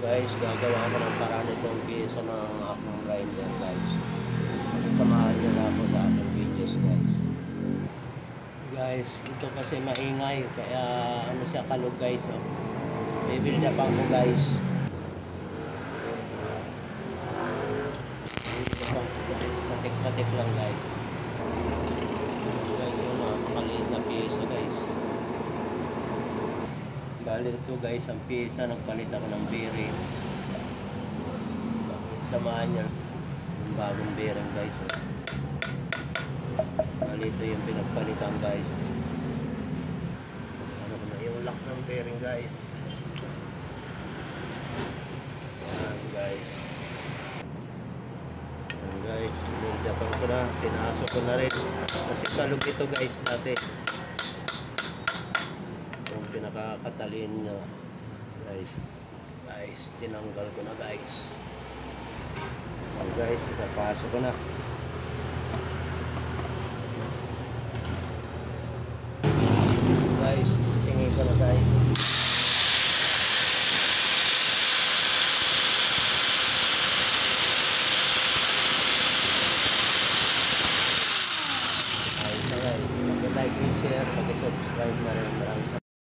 Guys, gagawa ko ng paraan itong piyesa ng akong grinder guys. Samahan nyo na ako sa aking videos guys. Guys, ito kasi maingay kaya ano siya kalog guys. Oh. Bibili na pa ako guys. Bibili na pa ako guys. Patik-patik lang guys. Guys, yung maliit na piyesa guys. Bali ito guys, ang piyesa, nagpalit ako ng bearing. Samahan niya yung bagong bearing guys. Oh. Bali ito yung pinagpalitan guys. Ano ko na yung lock ng bearing guys. Yan guys. Yan guys, pinagdapan ko na, pinasok ko na rin. Kasi kalog ito guys dati. Pinakakatalin nyo guys, tinanggal ko na guys. Guys, napasok ko na.